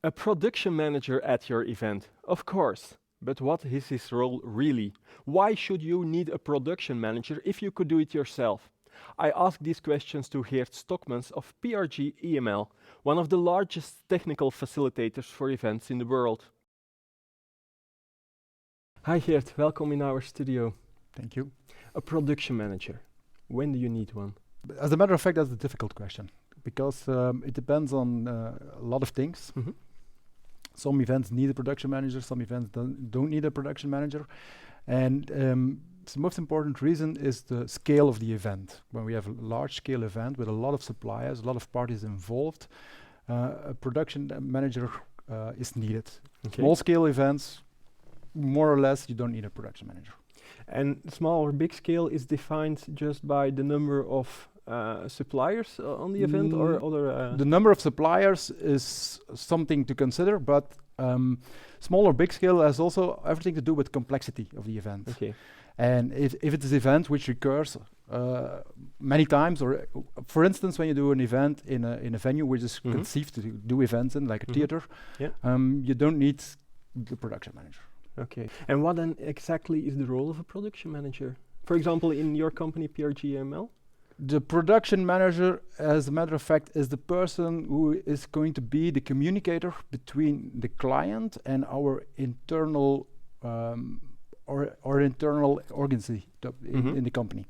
A production manager at your event, of course. But what is his role really? Why should you need a production manager if you could do it yourself? I asked these questions to Geert Stockmans of PRG EML, one of the largest technical facilitators for events in the world. Hi Geert, welcome in our studio. Thank you. A production manager. When do you need one? As a matter of fact, that's a difficult question because it depends on a lot of things. Mm-hmm. Some events need a production manager, some events don't need a production manager. And the most important reason is the scale of the event. When we have a large scale event with a lot of suppliers, a lot of parties involved, a production manager is needed. Okay. Small scale events, more or less, you don't need a production manager. And small or big scale is defined just by the number of suppliers on the event or other... The number of suppliers is something to consider, but small or big scale has also everything to do with complexity of the event. Okay. And if it is an event which recurs many times, or for instance, when you do an event in a venue which is conceived to do events in, like a theater, you don't need the production manager. Okay. And what then exactly is the role of a production manager? For example, in your company, PRGML? The production manager, as a matter of fact, is the person who is going to be the communicator between the client and our internal or internal organcy in the company.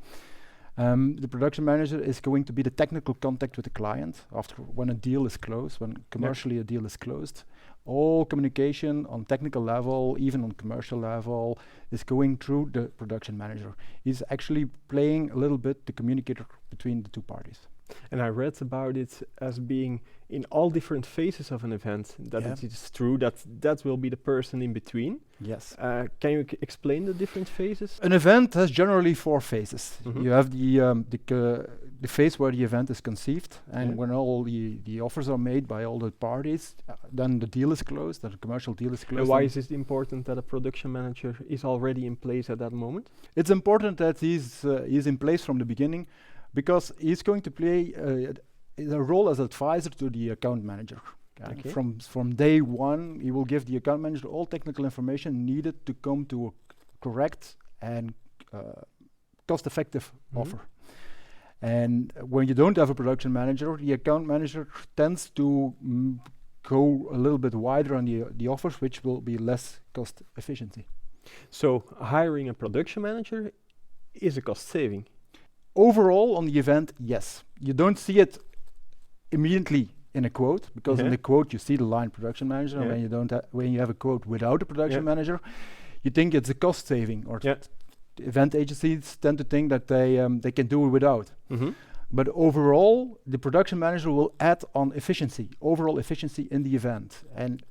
The production manager is going to be the technical contact with the client after when a deal is closed, when commercially a deal is closed. All communication on technical level, even on commercial level, is going through the production manager. He's actually playing a little bit the communicator between the two parties. And I read about it as being in all different phases of an event, that it is true that will be the person in between. Yes. Can you explain the different phases? An event has generally 4 phases. Mm-hmm. You have the phase where the event is conceived, and when all the offers are made by all the parties, then the deal is closed, then the commercial deal is closed. And why is it important that a production manager is already in place at that moment? It's important that he's in place from the beginning, because he's going to play a role as advisor to the account manager. Okay. From day one, he will give the account manager all technical information needed to come to a correct and cost-effective offer. And when you don't have a production manager, the account manager tends to go a little bit wider on the offers, which will be less cost efficiency. So hiring a production manager is a cost saving. Overall, on the event, yes. You don't see it immediately in a quote, because in the quote you see the line production manager, and when you have a quote without a production manager, you think it's a cost saving, or event agencies tend to think that they can do it without. But overall, the production manager will add on efficiency, overall efficiency in the event. And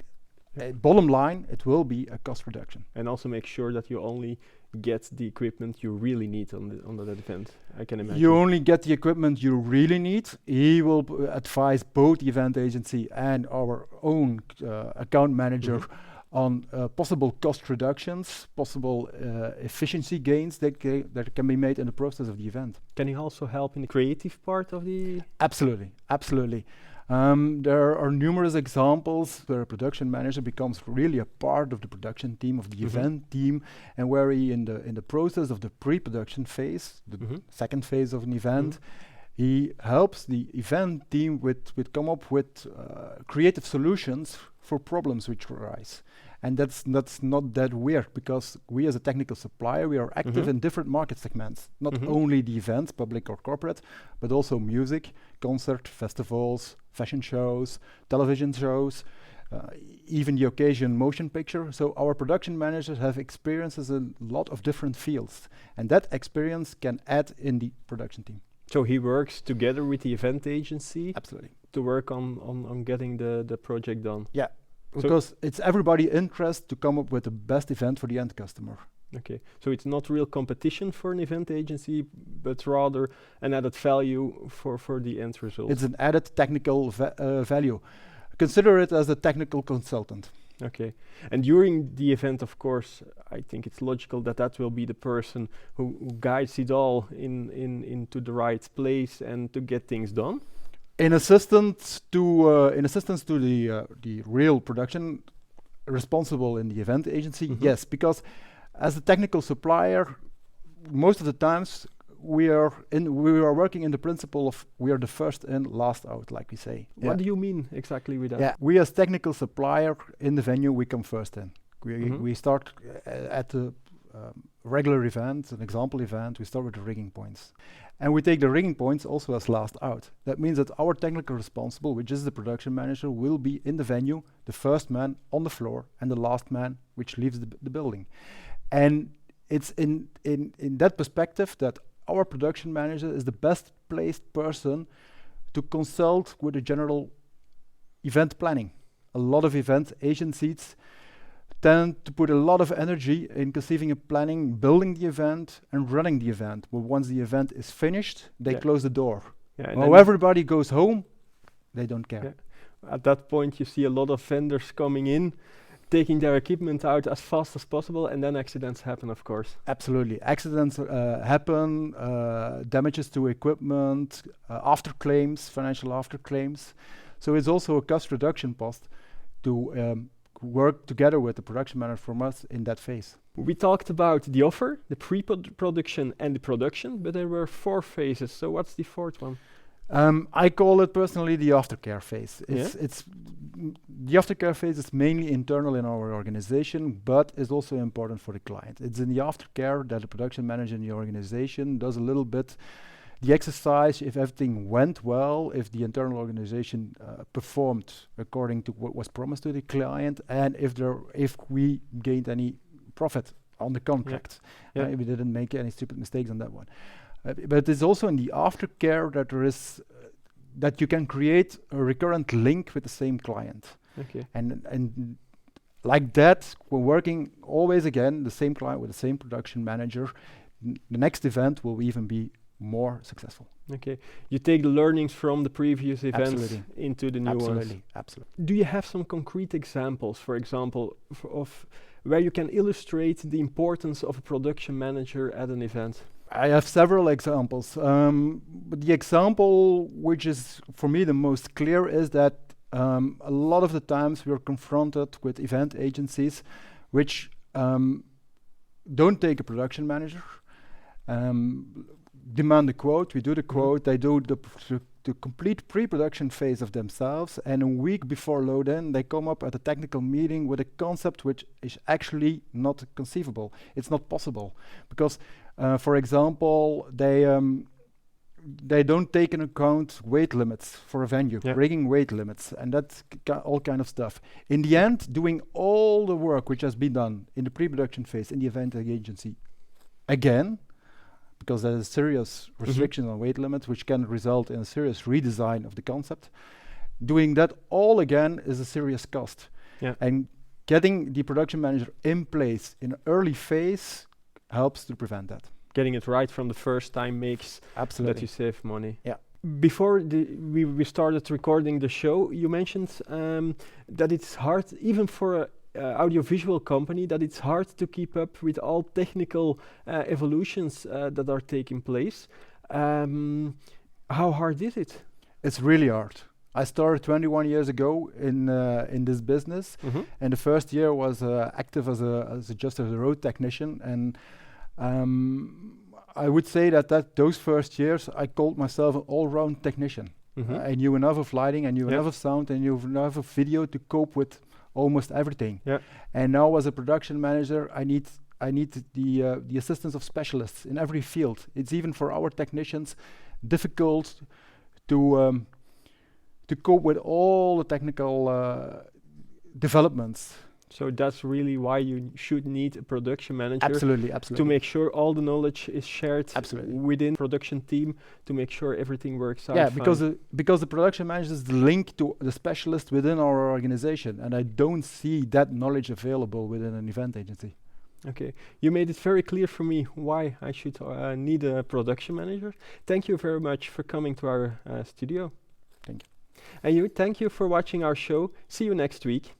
bottom line, it will be a cost reduction. And also make sure that you only get the equipment you really need on that event, I can imagine. You only get the equipment you really need. He will advise both the event agency and our own account manager on possible cost reductions, possible efficiency gains that can be made in the process of the event. Can he also help in the creative part of the... Absolutely, absolutely. There are numerous examples where a production manager becomes really a part of the production team, of the event team, and where he in the process of the pre-production phase, the second phase of an event, he helps the event team with come up with creative solutions for problems which arise. And that's not that weird, because we as a technical supplier, we are active in different market segments, not only the events, public or corporate, but also music, concert, festivals, fashion shows, television shows, even the occasion motion picture. So our production managers have experiences in a lot of different fields, and that experience can add in the production team. So he works together with the event agency? Absolutely. To work on getting the project done? Yeah. Because it's everybody's interest to come up with the best event for the end customer. Okay, so it's not real competition for an event agency, but rather an added value for the end result. It's an added technical value. Consider it as a technical consultant. Okay, and during the event, of course, I think it's logical that will be the person who guides it all into the right place and to get things done. In assistance to the real production responsible in the event agency, yes, because as a technical supplier, most of the times we are working in the principle of we are the first in, last out, like we say. What do you mean exactly with that? Yeah, we as technical supplier in the venue, we come first in. We start at the regular event, an example event, we start with the rigging points. And we take the rigging points also as last out. That means that our technical responsible, which is the production manager, will be in the venue, the first man on the floor and the last man which leaves the building. And it's in that perspective that our production manager is the best placed person to consult with the general event planning. A lot of event agencies tend to put a lot of energy in conceiving a planning, building the event and running the event. But once the event is finished, they close the door. Well, everybody goes home, they don't care. At that point, you see a lot of vendors coming in, taking their equipment out as fast as possible, and then accidents happen, of course. Absolutely. Accidents happen, damages to equipment, after claims, financial after claims. So it's also a cost reduction post to work together with the production manager from us in that phase. We talked about the offer, the pre-production and the production, but there were 4 phases. So what's the 4th one? I call it personally the aftercare phase. It's the aftercare phase is mainly internal in our organization, but is also important for the client. It's in the aftercare that the production manager in the organization does a little bit the exercise if everything went well, if the internal organization performed according to what was promised to the client, and if we gained any profit on the contract. We didn't make any stupid mistakes on that one. But it's also in the aftercare that there is that you can create a recurrent link with the same client. And like that, we're working always again the same client with the same production manager. The next event will even be more successful. You take the learnings from the previous events into the new ones. Absolutely. Do you have some concrete examples, for example, of where you can illustrate the importance of a production manager at an event? I have several examples, but the example which is for me the most clear is that a lot of the times we are confronted with event agencies which don't take a production manager, demand a quote, we do the quote, they do the complete pre-production phase of themselves, and a week before load-in they come up at a technical meeting with a concept which is actually not conceivable. It's not possible because for example, they don't take into account weight limits for a venue, rigging weight limits, and that's all kind of stuff. In the end, doing all the work which has been done in the pre-production phase in the event agency, again, because there's serious restrictions on weight limits, which can result in a serious redesign of the concept. Doing that all again is a serious cost. And getting the production manager in place in an early phase helps to prevent that. Getting it right from the first time makes that you save money. Before we started recording the show, you mentioned that it's hard, even for a audiovisual company, that it's hard to keep up with all technical evolutions that are taking place. How hard is it? It's really hard. I started 21 years ago in this business, and the first year was active as just a road technician, and I would say that those first years I called myself an all-round technician. I knew enough of lighting, I knew enough of sound, I knew enough of video to cope with almost everything. And now as a production manager, I need the assistance of specialists in every field. It's even for our technicians difficult to cope with all the technical developments. So that's really why you should need a production manager. Absolutely. To make sure all the knowledge is shared within production team to make sure everything works out. Because the production manager is the link to the specialist within our organization, and I don't see that knowledge available within an event agency. You made it very clear for me why I should need a production manager. Thank you very much for coming to our studio. Thank you. And thank you for watching our show. See you next week.